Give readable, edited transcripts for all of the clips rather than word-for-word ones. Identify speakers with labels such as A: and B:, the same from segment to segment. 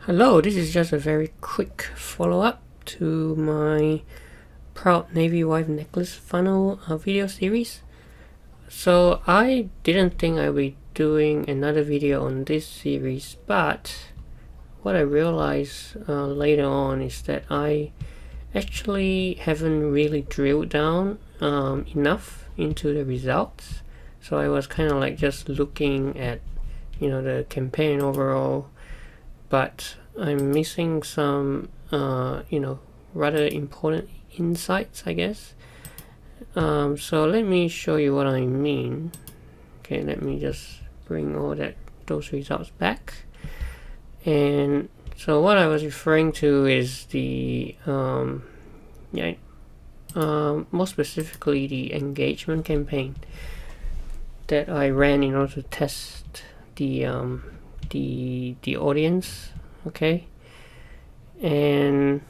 A: Hello, this is just a very quick follow-up to my Proud Navy Wife Necklace funnel video series. So I didn't think I would be doing another video on this series, but what I realized later on is that I actually haven't really drilled down enough into the results. So I was kind of like just looking at the campaign overall, but I'm missing some rather important insights, I guess. So let me show you what I mean. Okay, let me just bring all those results back. And so what I was referring to is the more specifically the engagement campaign that I ran in order to test the audience. Okay, and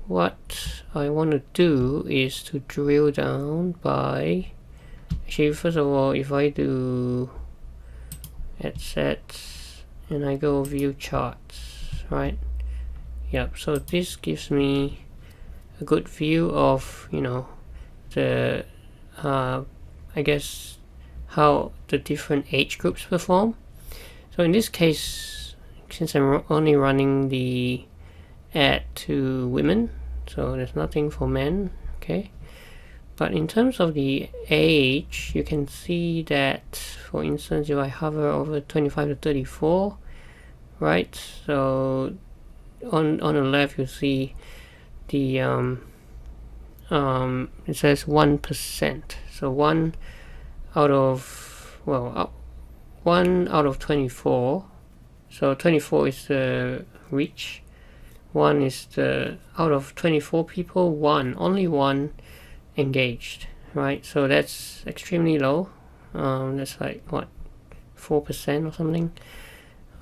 A: what I want to do is to drill down by, actually, first of all, if I do add sets and I go view charts, right? Yep, so this gives me a good view of the I guess how the different age groups perform. So in this case, since I'm only running the ad to women, so there's nothing for men, okay? But in terms of the age, you can see that, for instance, if I hover over 25 to 34, right? So on the left, you see the it says 1%. So 1 out of 24. So 24 is the reach. 1 is the out of 24 people, only one engaged, right? So that's extremely low. That's like what, 4% or something.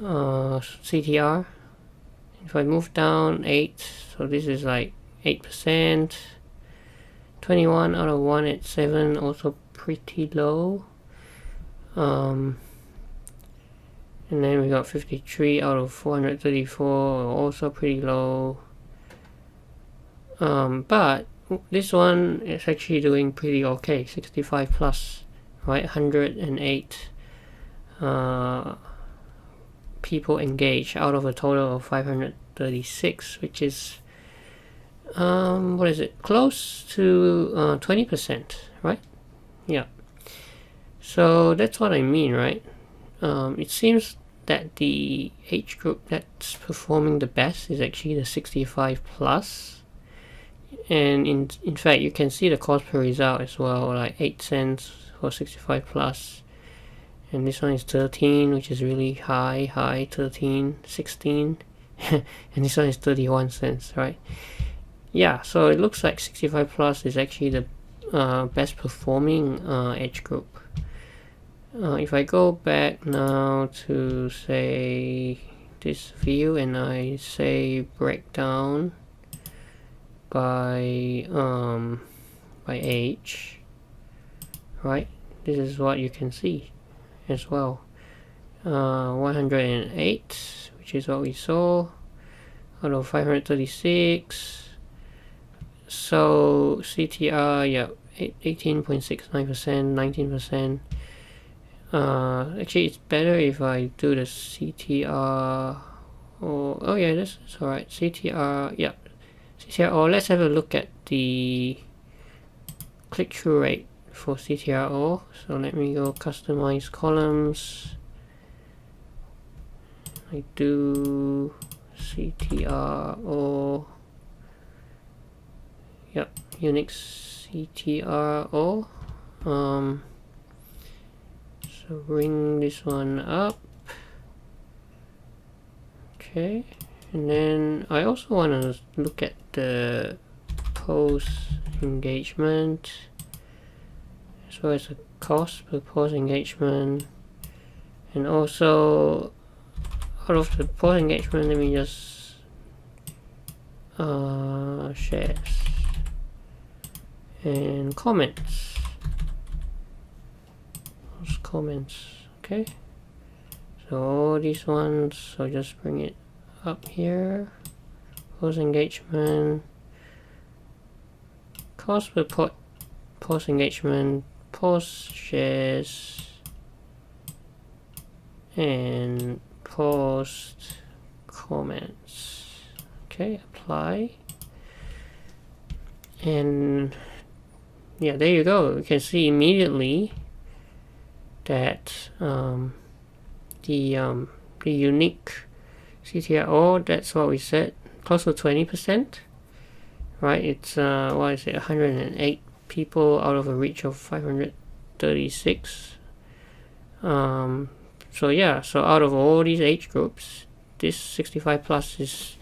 A: CTR. If I move down 8, so this is like 8%. 21 out of 1 at 7, also pretty low. And then we got 53 out of 434, also pretty low. But this one is actually doing pretty okay, 65 plus, right? 108 people engaged out of a total of 536, which is what is it? Close to 20%, right? Yeah. So that's what I mean, right? It seems that the age group that's performing the best is actually the 65 plus, and in fact you can see the cost per result as well, like 8 cents for 65 plus, and this one is 13, which is really high 13, 16 and this one is 31 cents, right? Yeah, so it looks like 65 plus is actually the best performing age group. If I go back now to, say, this view, and I say breakdown by age, right? This is what you can see as well. 108, which is what we saw, out of 536. So CTR, yeah, 18.69%, 19%. Actually, it's better if I do the CTR. Oh yeah, this is alright. CTR, yeah, CTR. Or let's have a look at the click-through rate for CTRO. So let me go customize columns. I do CTRO. Yep, Unix CTRO. So bring this one up. Okay, and then I also want to look at the post engagement as well as the cost per post engagement, and also out of the post engagement, let me just shares and comments. Comments, okay. So all these ones, so just bring it up here, post engagement, cost per post engagement, post shares, and post comments. Okay, apply, and yeah, there you go. You can see immediately that the unique CTR, that's what we said, close to 20%, right? It's what is it, 108 people out of a reach of 536. So yeah, so out of all these age groups, this 65 plus is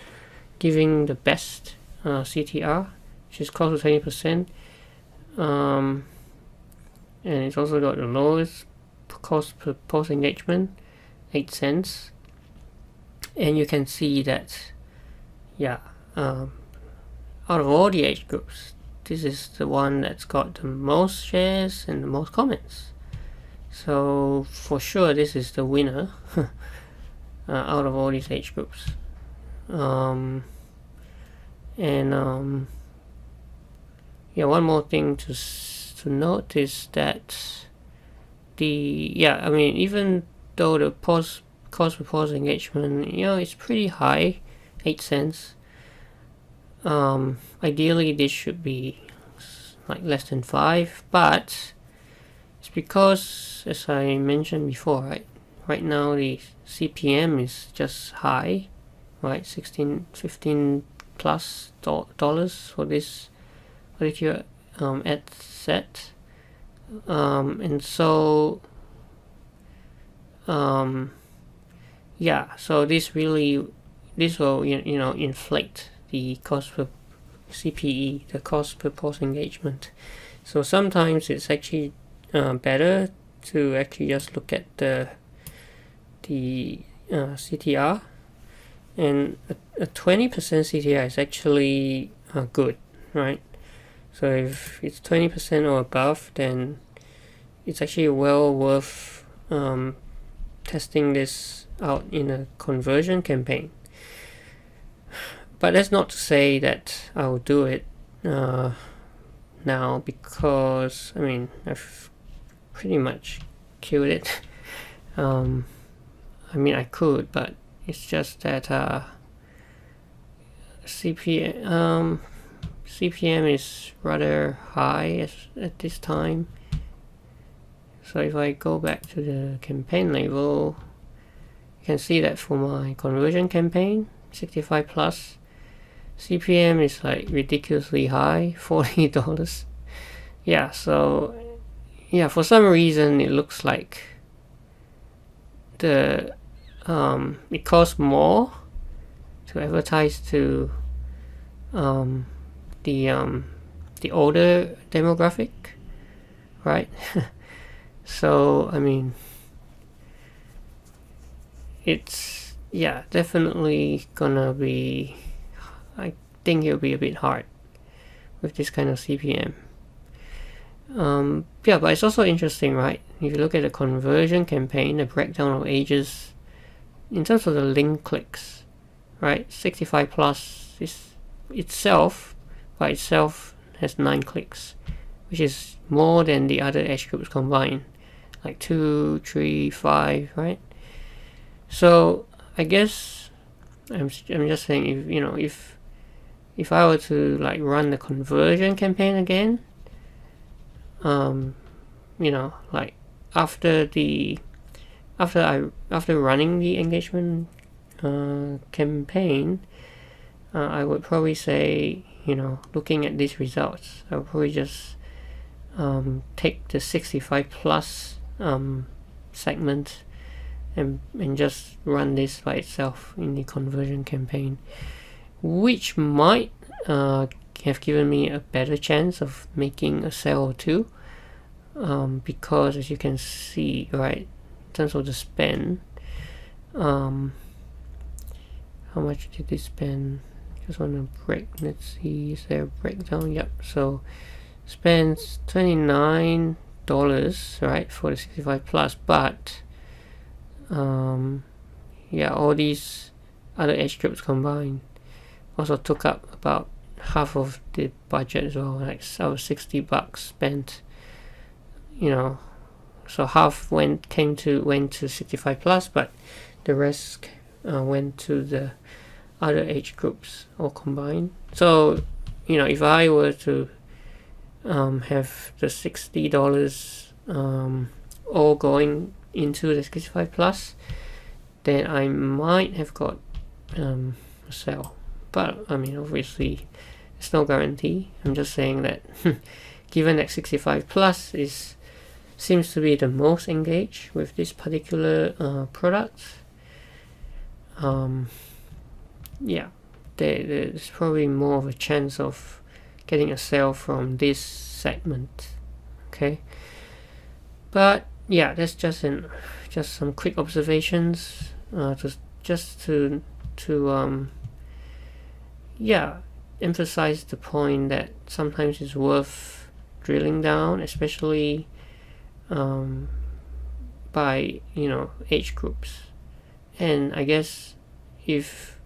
A: giving the best CTR, which is close to 20%. And it's also got the lowest cost per post engagement, 8 cents. And you can see that, yeah, out of all the age groups, this is the one that's got the most shares and the most comments. So for sure, this is the winner out of all these age groups. Yeah, one more thing to note is that I mean, even though the cost per post engagement, it's pretty high, 8 cents. Ideally this should be like less than 5, but it's because, as I mentioned before, right now the CPM is just high, right? 15 plus dollars for this particular ad set, and so yeah, so this will inflate the cost per CPE, the cost per post engagement. So sometimes it's actually better to actually just look at the CTR, and a 20% CTR is actually good, right? So if it's 20% or above, then it's actually well worth testing this out in a conversion campaign. But that's not to say that I'll do it now, because I mean, I've pretty much killed it. I mean, I could, but it's just that CPM is rather high at this time. So if I go back to the campaign label, you can see that for my conversion campaign, 65 plus, CPM is like ridiculously high, $40. Yeah, so yeah, for some reason it looks like it costs more to advertise to the older demographic, right? So I mean, it's definitely gonna be, I think it'll be a bit hard with this kind of CPM. But it's also interesting, right? If you look at the conversion campaign, the breakdown of ages in terms of the link clicks, right? 65 plus is by itself has 9 clicks, which is more than the other age groups combined, like 2, 3, 5, right? So I guess I'm just saying, if I were to like run the conversion campaign again, like after running the engagement campaign, I would probably say, looking at these results, I would probably just take the 65 plus segment and just run this by itself in the conversion campaign, which might have given me a better chance of making a sale or two, because as you can see, right, in terms of the spend, how much did they spend? Just want to let's see, is there a breakdown? Yep, so spends $29, right, for the 65 plus, but all these other age groups combined also took up about half of the budget as well, like so $60 spent, so half went to 65 plus, but the rest went to the other age groups all combined. So if I were to have the $60 all going into the 65 plus, then I might have got a sale. But obviously it's no guarantee. I'm just saying that given that 65 plus seems to be the most engaged with this particular product, there's probably more of a chance of getting a sale from this segment. Okay, but yeah, that's just some quick observations to emphasize the point that sometimes it's worth drilling down, especially by age groups. And I guess this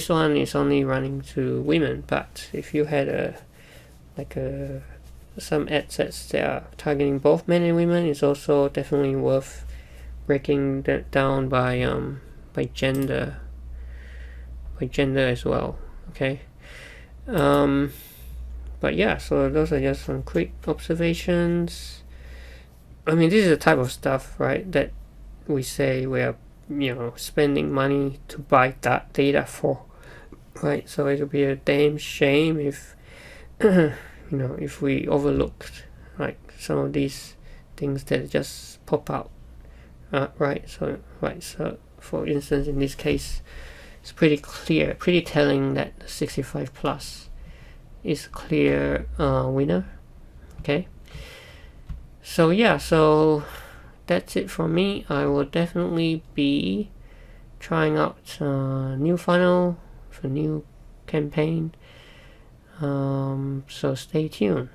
A: one is only running to women, but if you had some ad sets that are targeting both men and women, it's also definitely worth breaking that down by gender as well. Okay, but yeah, so those are just some quick observations. This is the type of stuff, right, that we say we are spending money to buy that data for, right? So it'll be a damn shame if if we overlooked like some of these things that just pop out, right? So for instance, in this case, it's pretty clear, pretty telling that the 65 plus is a clear winner. Okay, so that's it from me. I will definitely be trying out new funnel for new campaign, so stay tuned.